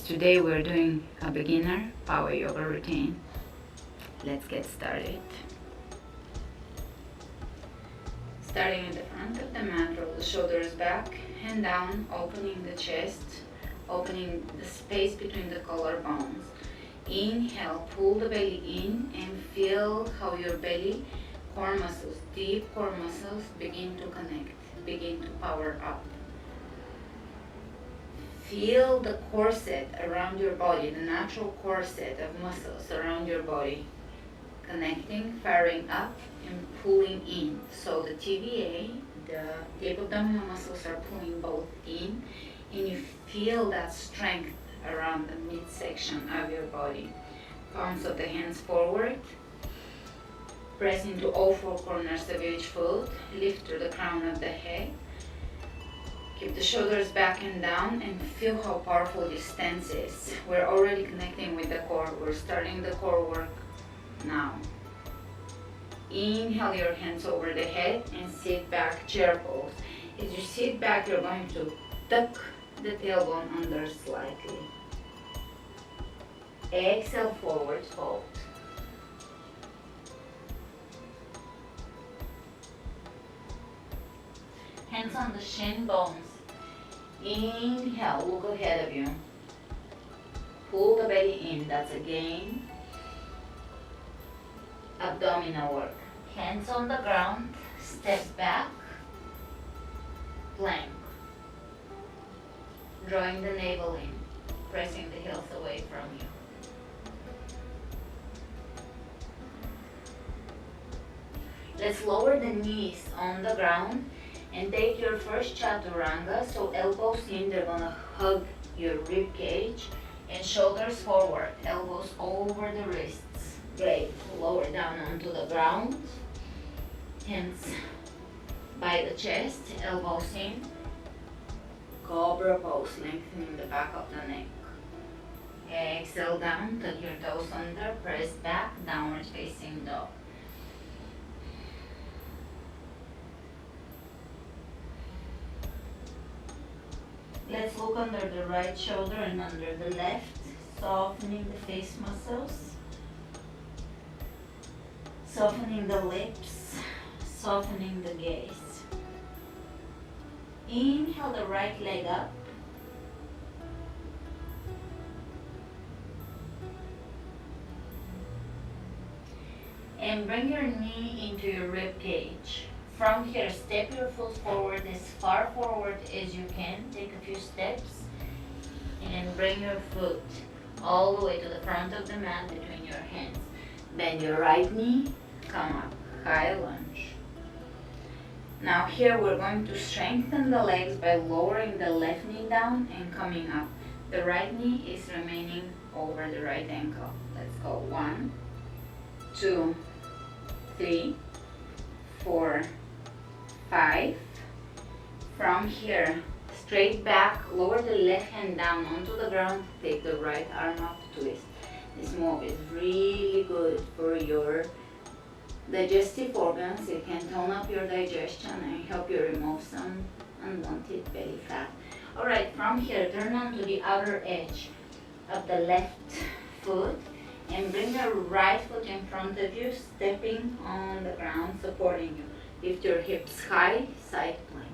Today we're doing a beginner power yoga routine. Let's get started. Starting at the front of the mat, roll the shoulders back, hand down, opening the chest, opening the space between the collarbones. Inhale, pull the belly in and feel how your belly, core muscles, deep core muscles begin to connect, begin to power up. Feel the corset around your body, the natural corset of muscles around your body, connecting, firing up and pulling in. So the TVA, the abdominal muscles are pulling both in, and you feel that strength around the midsection of your body. Palms of the hands forward. Press into all four corners of each foot. Lift to the crown of the head. Keep the shoulders back and down and feel how powerful this stance is. We're already connecting with the core. We're starting the core work now. Inhale your hands over the head and sit back, chair pose. As you sit back, you're going to tuck the tailbone under slightly. Exhale, forward fold. Hands on the shin bones. Inhale, look ahead of you. Pull the belly in, that's again abdominal work. Hands on the ground, step back, plank. Drawing the navel in, pressing the heels away from you. Let's lower the knees on the ground and take your first Chaturanga. So elbows in, they're gonna hug your rib cage, and shoulders forward, elbows over the wrists. Great. Lower down onto the ground. Hands by the chest, elbows in. Cobra pose, lengthening the back of the neck. Exhale down, tuck your toes under, press back, downward facing dog. Let's look under the right shoulder and under the left, softening the face muscles, softening the lips, softening the gaze. Inhale the right leg up. And bring your knee into your rib cage. From here, step your foot forward as far forward as you can. Take a few steps and bring your foot all the way to the front of the mat between your hands. Bend your right knee, come up, high lunge. Now here we're going to strengthen the legs by lowering the left knee down and coming up. The right knee is remaining over the right ankle. Let's go. 1, 2, 3, 4, 5. From here, straight back, lower the left hand down onto the ground, take the right arm up, twist. This move is really good for your digestive organs. It can tone up your digestion and help you remove some unwanted belly fat. Alright, from here, turn onto the outer edge of the left foot and bring your right foot in front of you, stepping on the ground, supporting you. Lift your hips high, side plank.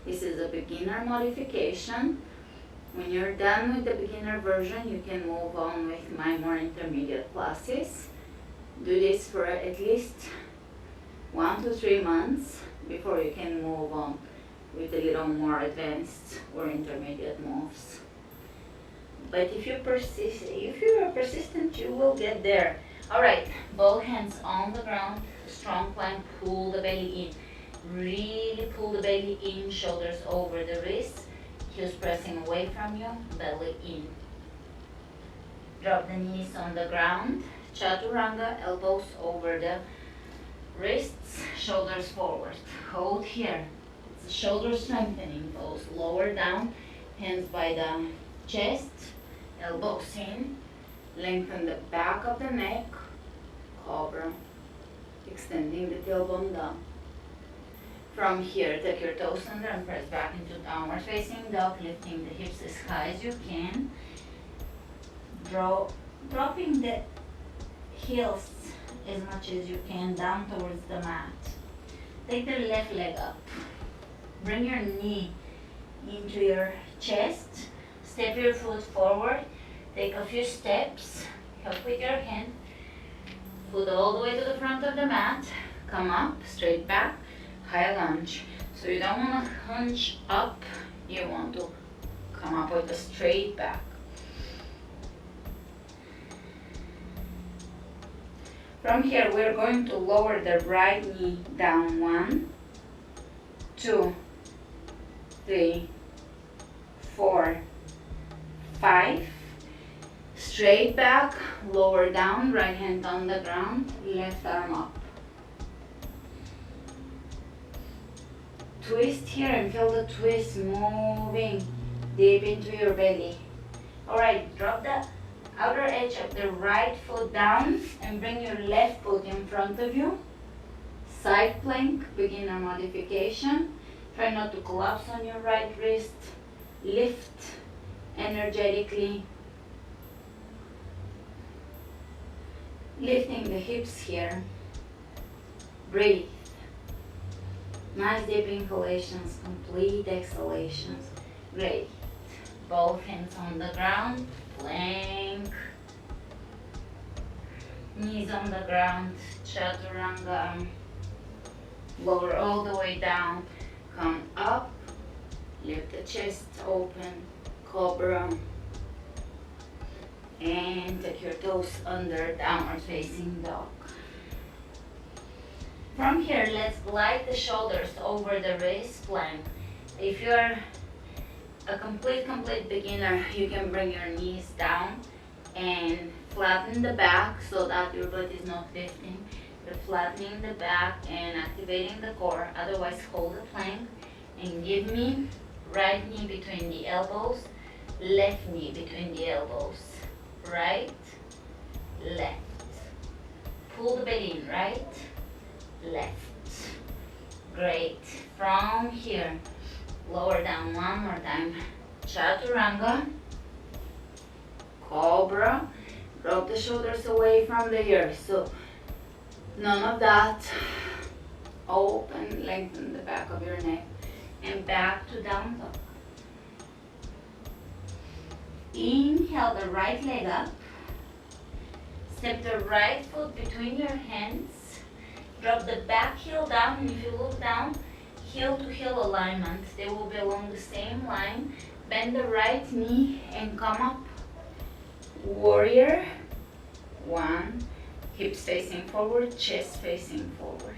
This is a beginner modification. When you're done with the beginner version, you can move on with my more intermediate classes. Do this for at least 1 to 3 months before you can move on with a little more advanced or intermediate moves. But if you are persistent, you will get there. Alright, both hands on the ground, strong plank, pull the belly in. Really pull the belly in, shoulders over the wrists, heels pressing away from you, belly in. Drop the knees on the ground, Chaturanga, elbows over the wrists, shoulders forward. Hold here. It's a shoulder strengthening pose. Lower down, hands by the chest, elbows in. Lengthen the back of the neck, Cobra, extending the tailbone down. From here, take your toes under and press back into downward facing dog, lifting the hips as high as you can. dropping the heels as much as you can down towards the mat. Take the left leg up. Bring your knee into your chest. Step your foot forward. Take a few steps. Help with your hand. Foot all the way to the front of the mat. Come up, straight back, high lunge. So you don't want to hunch up. You want to come up with a straight back. From here, we're going to lower the right knee down. 1, 2, 3, 4, 5. Straight back, lower down, right hand on the ground, left arm up. Twist here and feel the twist moving deep into your belly. Alright, drop the outer edge of the right foot down and bring your left foot in front of you. Side plank, beginner modification. Try not to collapse on your right wrist. Lift energetically. Lifting the hips here. Breathe. Nice deep inhalations, complete exhalations. Great. Both hands on the ground. Plank. Knees on the ground. Chaturanga. Lower all the way down. Come up. Lift the chest open. Cobra. And take your toes under, downward facing dog. From here, let's glide the shoulders over the wrist plank. If you're a complete beginner, you can bring your knees down and flatten the back so that your butt is not lifting. You're flattening the back and activating the core. Otherwise, hold the plank and give me right knee between the elbows, left knee between the elbows. Right, left. Pull the belly in, right, left. Great. From here, lower down one more time. Chaturanga, Cobra. Drop the shoulders away from the ears. So none of that. Open, lengthen the back of your neck and back to down dog. Inhale the right leg up. Step the right foot between your hands. Drop the back heel down, and if you look down, heel to heel alignment. They will be along the same line. Bend the right knee and come up. Warrior. 1. Hips facing forward, chest facing forward.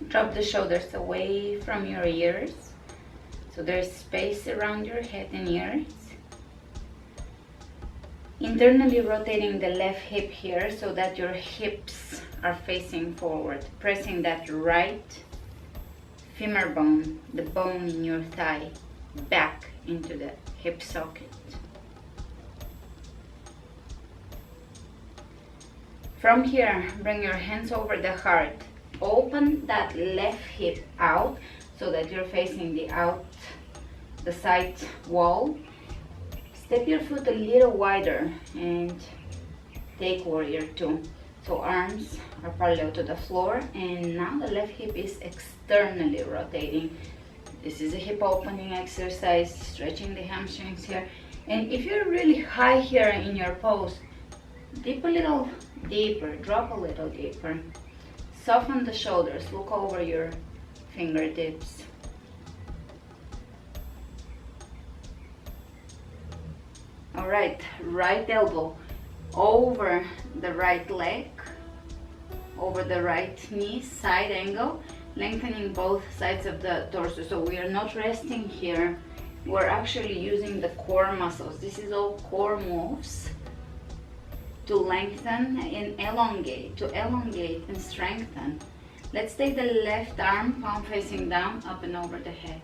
Drop the shoulders away from your ears, so there's space around your head and ears. Internally rotating the left hip here so that your hips are facing forward, pressing that right femur bone, the bone in your thigh, back into the hip socket. From here, bring your hands over the heart. Open that left hip out so that you're facing the side wall. Step your foot a little wider and take warrior 2. So arms are parallel to the floor, and now the left hip is externally rotating. This is a hip opening exercise, stretching the hamstrings here. And if you're really high here in your pose, dip a little deeper, drop a little deeper. Soften the shoulders, look over your fingertips. Alright, right elbow over the right leg, over the right knee, side angle, lengthening both sides of the torso. So we are not resting here, we're actually using the core muscles. This is all core moves to lengthen and elongate, and strengthen. Let's take the left arm, palm facing down, up and over the head.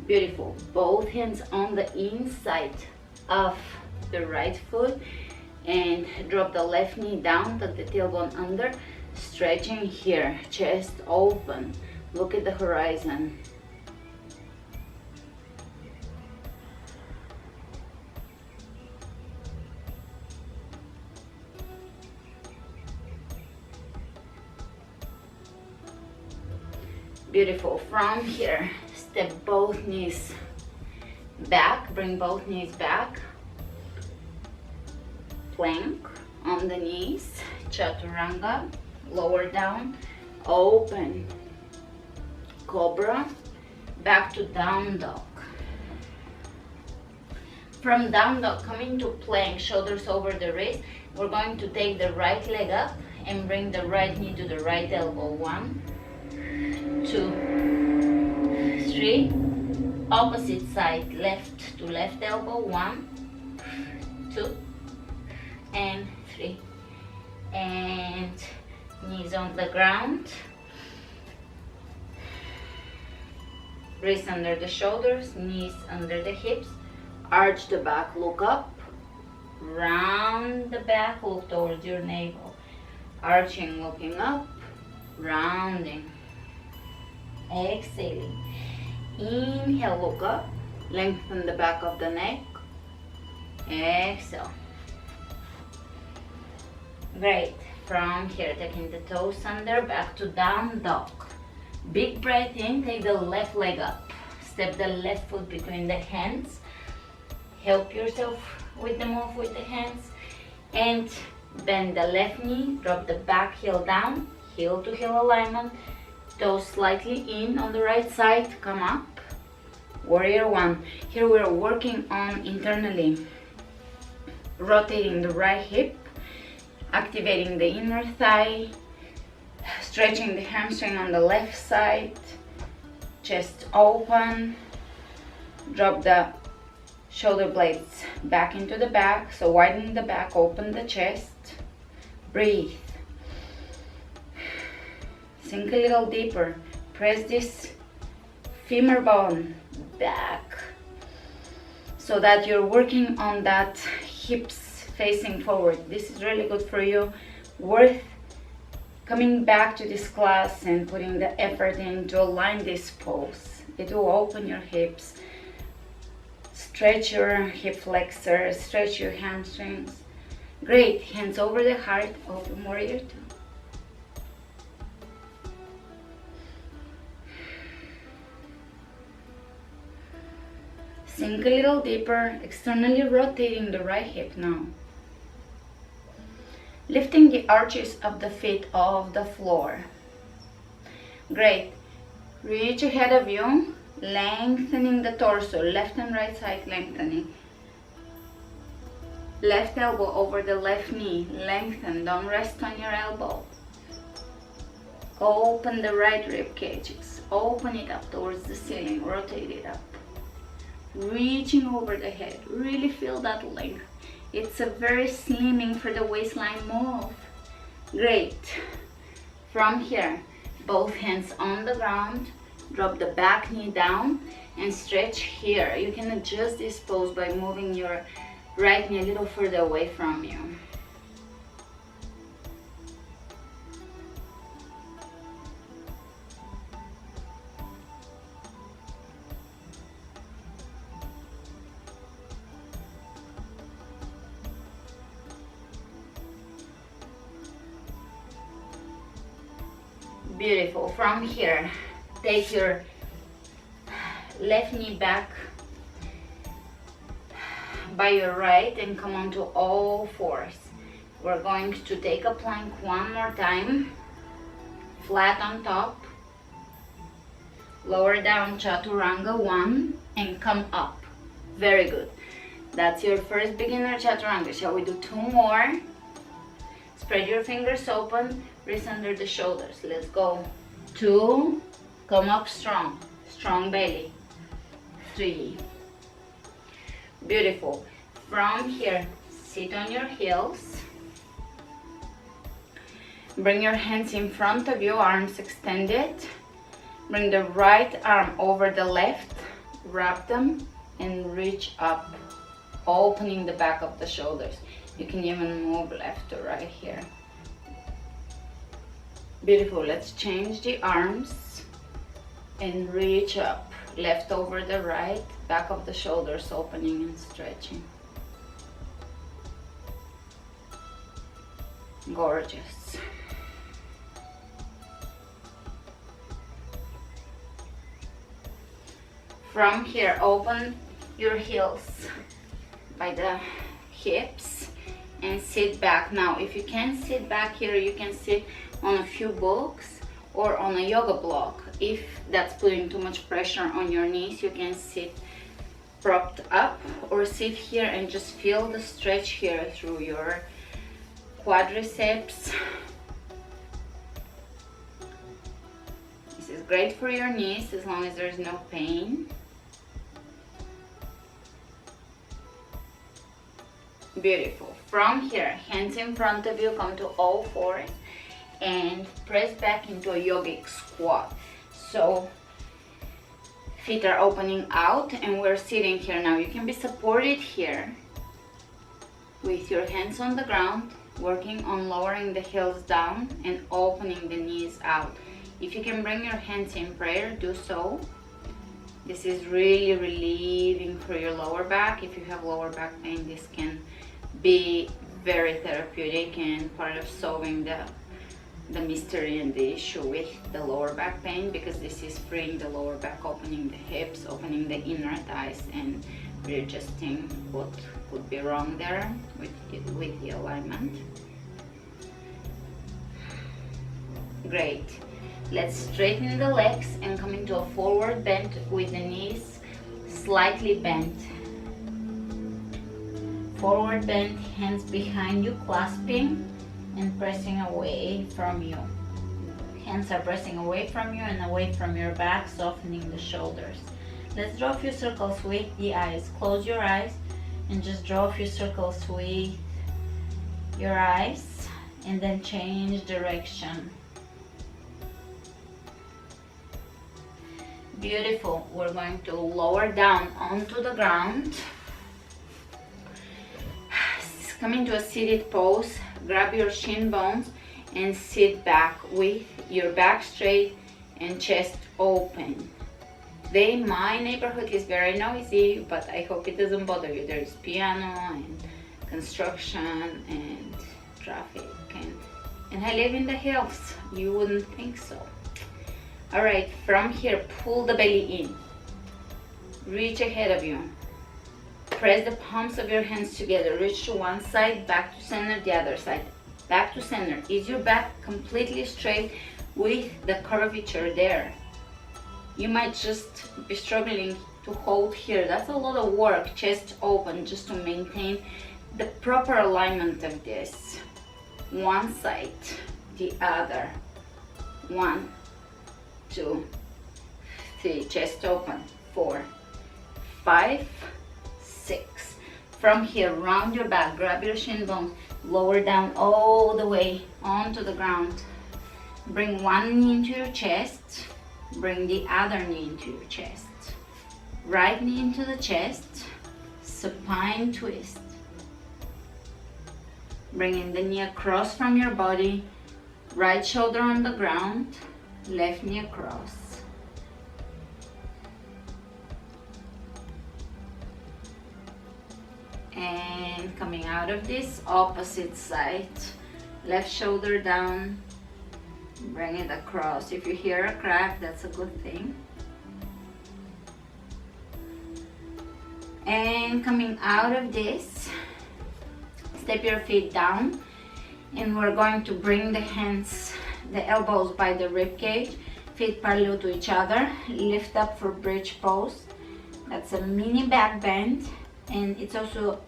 Beautiful. Both hands on the inside of the right foot and drop the left knee down, tuck the tailbone under, stretching here, chest open, look at the horizon. Beautiful. From here, step both knees back, bring both knees back. Plank on the knees, Chaturanga, lower down, open, Cobra, back to down dog. From down dog, coming to plank, shoulders over the wrist, we're going to take the right leg up and bring the right knee to the right elbow. 1, 2, 3. Opposite side, left to left elbow. 1, 2, and 3. And knees on the ground. Wrists under the shoulders, knees under the hips. Arch the back, look up. Round the back, look towards your navel. Arching, looking up. Rounding. Exhaling. Inhale, look up. Lengthen the back of the neck. Exhale. Great. From here, taking the toes under, back to down dog. Big breath in, take the left leg up. Step the left foot between the hands. Help yourself with the move with the hands. And bend the left knee, drop the back heel down, heel to heel alignment. Toes slightly in on the right side, come up. Warrior 1. Here we're working on internally rotating the right hip, activating the inner thigh, stretching the hamstring on the left side, chest open, drop the shoulder blades back into the back, so widen the back, open the chest, breathe, sink a little deeper, press this femur bone back so that you're working on that hips facing forward. This is really good for you, worth coming back to this class and putting the effort in to align this pose. It will open your hips, stretch your hip flexors, stretch your hamstrings. Great. Hands over the heart, open warrior 2. Sink a little deeper, externally rotating the right hip now. Lifting the arches of the feet off the floor. Great. Reach ahead of you, lengthening the torso, left and right side lengthening. Left elbow over the left knee, lengthen, don't rest on your elbow. Open the right rib cages, open it up towards the ceiling, rotate it up. Reaching over the head, really feel that length. It's a very slimming for the waistline move. Great. From here, both hands on the ground, drop the back knee down and stretch here. You can adjust this pose by moving your right knee a little further away from you. Beautiful. From here, take your left knee back by your right and come onto all fours. We're going to take a plank one more time, flat on top, lower down Chaturanga 1 and come up. Very good. That's your first beginner Chaturanga. Shall we do 2 more? Spread your fingers open, wrists under the shoulders. Let's go. 2, come up strong, strong belly. 3. Beautiful. From here, sit on your heels. Bring your hands in front of you, arms extended. Bring the right arm over the left, wrap them and reach up, opening the back of the shoulders. You can even move left to right here. Beautiful. Let's change the arms and reach up, left over the right, back of the shoulders opening and stretching. Gorgeous. From here, open your heels by the hips and sit back. Now, if you can't sit back here, you can sit on a few books or on a yoga block. If that's putting too much pressure on your knees, you can sit propped up or sit here and just feel the stretch here through your quadriceps. This is great for your knees as long as there's no pain. Beautiful. From here, hands in front of you, come to all fours and press back into a yogic squat. So feet are opening out and we're sitting here now. You can be supported here with your hands on the ground, working on lowering the heels down and opening the knees out. If you can bring your hands in prayer, do so. This is really relieving for your lower back. If you have lower back pain, this can be very therapeutic and part of solving the mystery and the issue with the lower back pain, because this is freeing the lower back, opening the hips, opening the inner thighs, and readjusting what could be wrong there with the alignment. Great. Let's straighten the legs and come into a forward bend with the knees slightly bent. Forward bend, hands behind you, clasping and pressing away from you. Hands are pressing away from you and away from your back, softening the shoulders. Let's draw a few circles with the eyes. Close your eyes and just draw a few circles with your eyes and then change direction. Beautiful. We're going to lower down onto the ground. Come into a seated pose. Grab your shin bones and sit back with your back straight and chest open. Today my neighborhood is very noisy, but I hope it doesn't bother you. There is piano and construction and traffic, and I live in the hills. You wouldn't think so. Alright, from here, pull the belly in. Reach ahead of you. Press the palms of your hands together. Reach to one side, back to center, the other side. Back to center. Is your back completely straight with the curvature there? You might just be struggling to hold here. That's a lot of work. Chest open just to maintain the proper alignment of this. One side, the other. 1, 2, 3. Chest open. 4, 5, 6. From here, round your back, grab your shin bones, lower down all the way onto the ground. Bring one knee into your chest, bring the other knee into your chest. Right knee into the chest, supine twist. Bringing the knee across from your body, right shoulder on the ground, left knee across. And coming out of this, opposite side, left shoulder down, bring it across. If you hear a crack, that's a good thing. And coming out of this, step your feet down, and we're going to bring the hands, the elbows by the rib cage, feet parallel to each other, lift up for bridge pose. That's a mini back bend, and it's also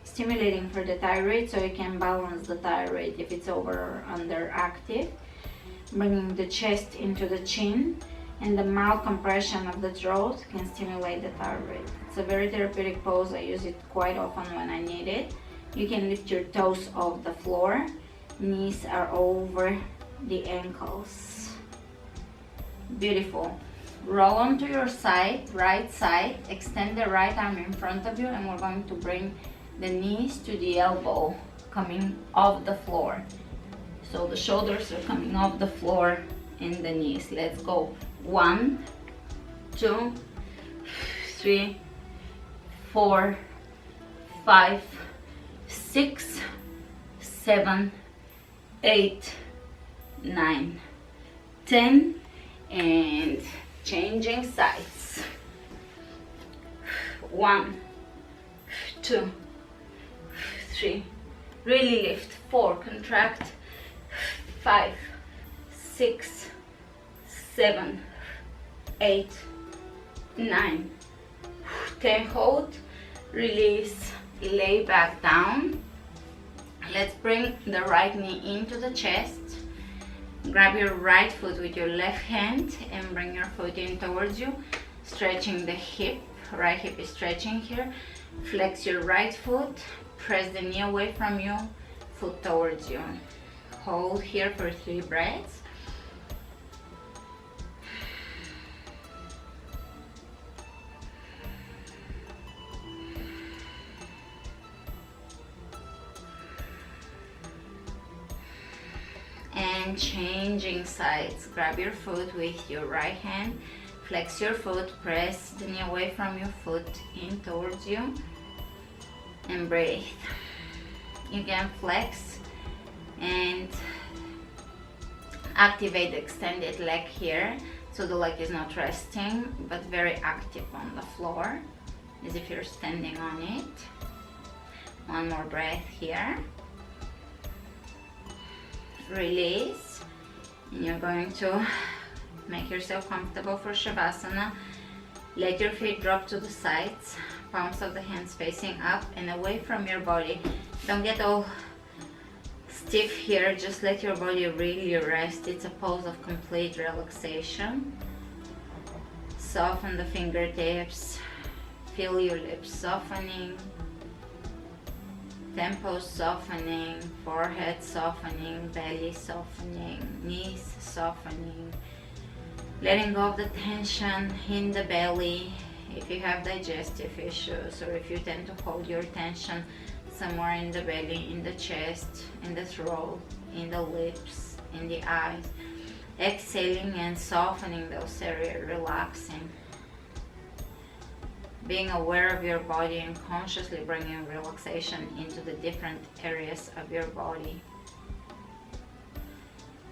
stimulating for the thyroid, so you can balance the thyroid if it's over or under active. Bringing the chest into the chin, and the mild compression of the throat can stimulate the thyroid. It's a very therapeutic pose. I use it quite often when I need it. You can lift your toes off the floor, knees are over the ankles. Beautiful. Roll onto your side, right side, extend the right arm in front of you, and we're going to bring the knees to the elbow, coming off the floor. So the shoulders are coming off the floor and the knees. Let's go. 1, 2, 3, 4, 5, 6, 7, 8, 9, 10, and changing sides. 1, 2, 3, really lift, 4, contract, 5, 6, 7, 8, 9, 10, hold, release, lay back down. Let's bring the right knee into the chest. Grab your right foot with your left hand and bring your foot in towards you, stretching the hip. Right hip is stretching here. Flex your right foot, press the knee away from you, foot towards you. Hold here for 3 breaths. And changing sides. Grab your foot with your right hand, flex your foot, press the knee away from your foot in towards you, and breathe. You can flex and activate the extended leg here, so the leg is not resting but very active on the floor, as if you're standing on it. One more breath here. Release, and you're going to make yourself comfortable for Shavasana. Let your feet drop to the sides, palms of the hands facing up and away from your body. Don't get all stiff here, just let your body really rest. It's a pose of complete relaxation. Soften the fingertips, feel your lips softening, temples softening, forehead softening, belly softening, knees softening. Letting go of the tension in the belly if you have digestive issues, or if you tend to hold your tension somewhere in the belly, in the chest, in the throat, in the lips, in the eyes. Exhaling and softening those areas, relaxing. Being aware of your body and consciously bringing relaxation into the different areas of your body.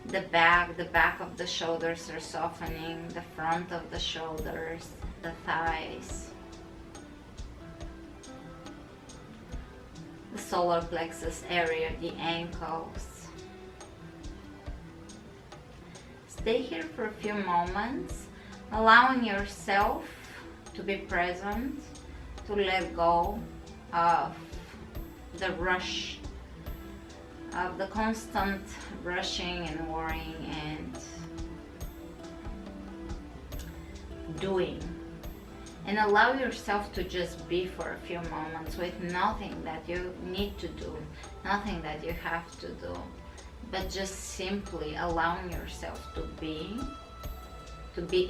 The back of the shoulders are softening, the front of the shoulders, the thighs, the solar plexus area, the ankles. Stay here for a few moments, allowing yourself to be present, to let go of the rush, of the constant rushing and worrying and doing, and allow yourself to just be for a few moments with nothing that you need to do, nothing that you have to do, but just simply allowing yourself to be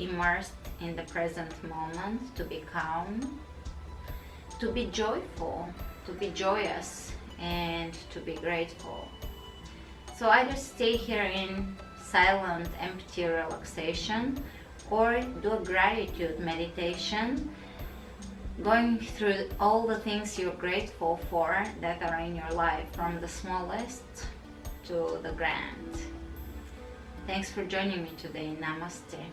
immersed in the present moment, to be calm, to be joyful, to be joyous, and to be grateful. So either stay here in silent, empty relaxation, or do a gratitude meditation, going through all the things you're grateful for that are in your life, from the smallest to the grand. Thanks for joining me today. Namaste.